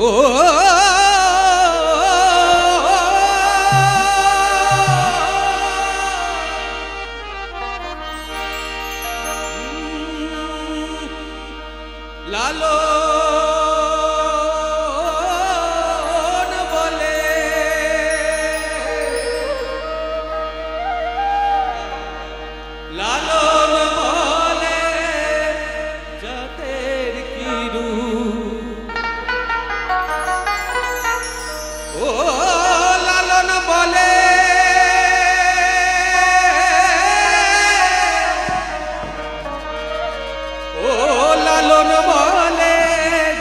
ও লালন বলে লালন বলে জাতের কি রূপ ও লালন বলে ও লালন বলে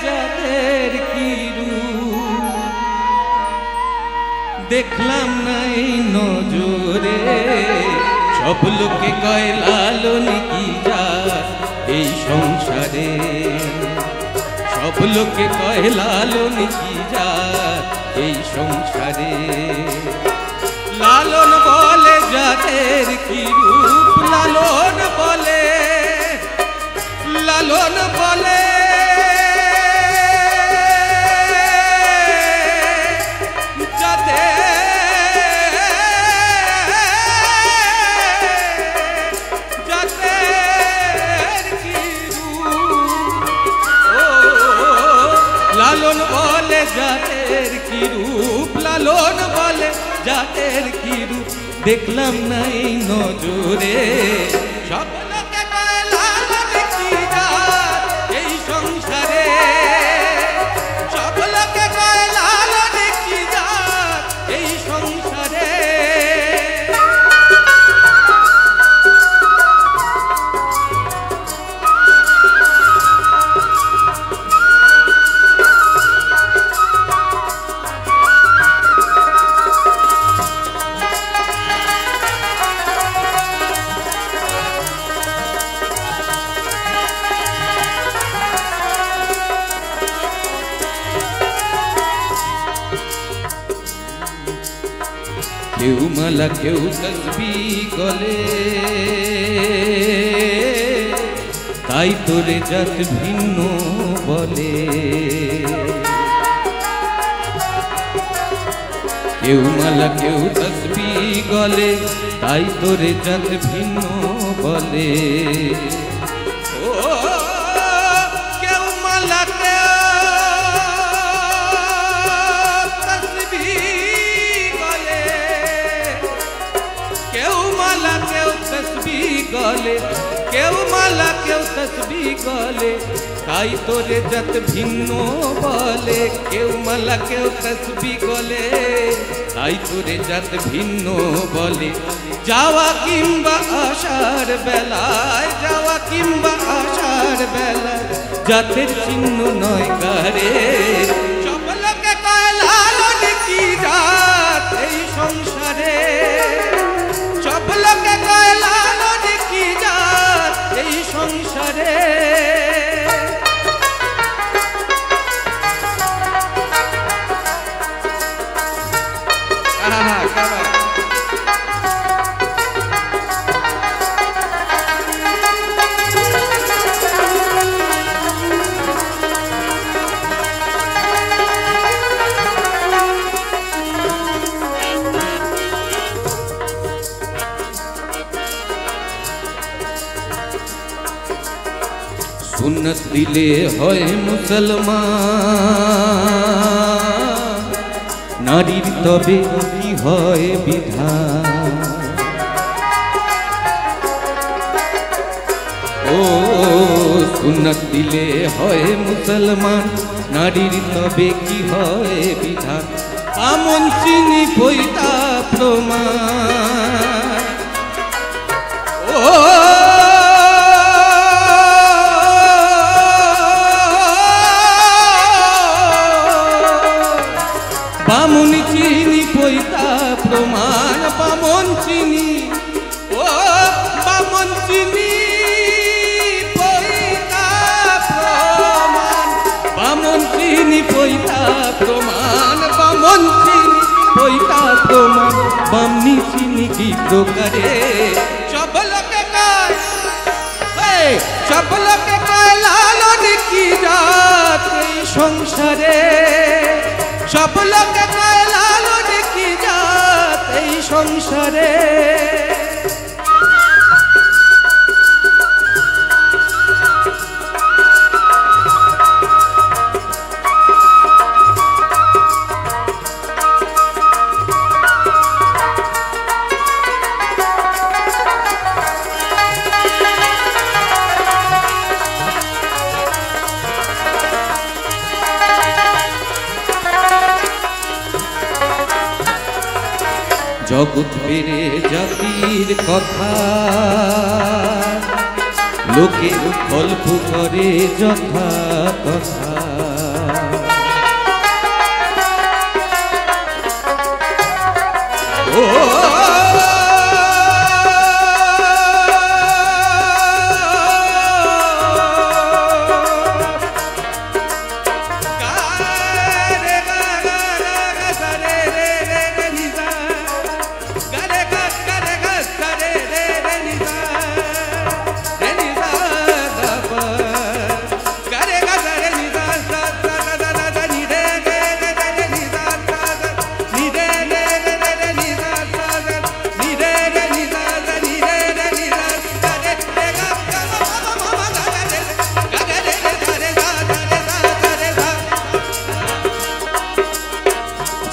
জাতের কি রূপ দেখলাম নাই নজরে সব লোকে কয় লালন কি জাত এই সংসারে সব লোকে কয় লালন কি জাত এই সংসারে লালন বলে জাতের কি রূপ লালন বলে লালন বলে লালন বলে জাতের কি রূপ লালন বলে জাতের কি রূপ দেখলাম নাই নজরে সব লোকে কয় লালন কি জাত এই সংসারে সব লোকে কয় লালন কি জাত এই সংসারে কেউ মালা কেউ তসবি গলে তাই তোরে জাত ভিন্ন বলে কেউ মালা কেউ তসবি গলে তাই তোরে জাত ভিন্ন বলে ও কেউ মালা গলে কেউ মালা কেউ তসবি গলে তাই তোরে জাত ভিন্ন বলে কেউ মালা কেউ তসবি গলে তাই তোরে জাত ভিন্ন বলে যাওয়া কিংবা আসার বেলায় যাওয়া কিংবা আসার বেলায় জাতের চিহ্ন নয় গারে সব লোকে কয় লালন কি জাত এই সংসারে সব লোকে কয় লালন কি জাত এই সংসারে सुन्नत दिले হয় মুসলমান নারীর তবে কি হয় বিধান ও সুন্নত দিলে হয় মুসলমান নারীর তবে কি হয় বিধান আমন চিনি পইতা প্রমাণ ও বামুন চিনি পইতা প্রমাণ বামন চিনি ও বামন চিনি পইতা প্রমাণ বামন চিনি পইতা প্রমাণ বামন চিনি পইতা প্রমাণ বামনি চিনি কি প্রকারে সব লোকে কয় সব লোকে কয় লালন কি জাত এই সংসারে সব লোকে কয় লালন কি জাত এই সংসারে। জগৎ বেড়ে জাতির কথা লোকে গল্প করে যথা কথা। ও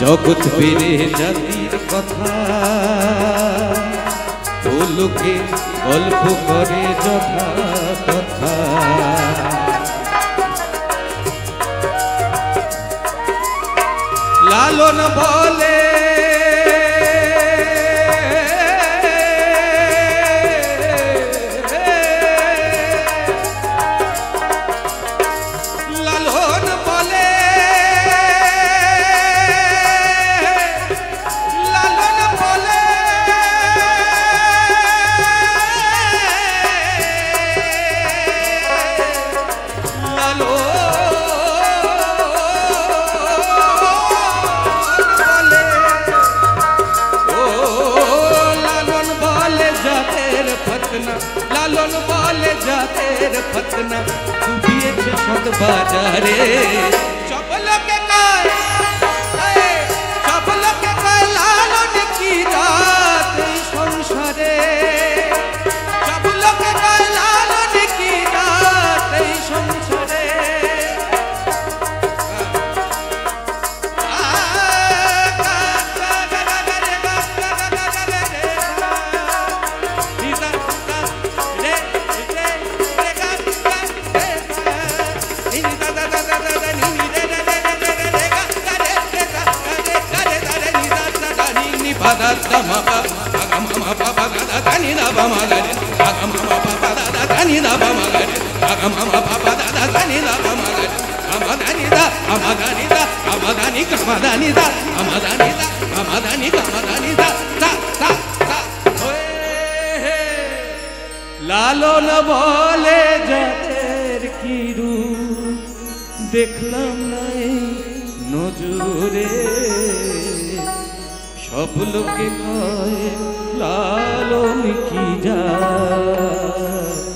জগৎ বেড়ে জাতির কথা ও লোকে গল্প করে যথা কথা। লালন বলে লালন বলে জাতের ফতনা ডুবিয়েছে সৎ বাজারে। সব লোকে কয় লালন কি জাত এই সংসারে। সব লোকে কয় লালন কি জাত এই সংসারে। লালন বলে যাদের কি রূপ দেখলাম নাই নজরে। সব লোকে কয় লালন কি জাত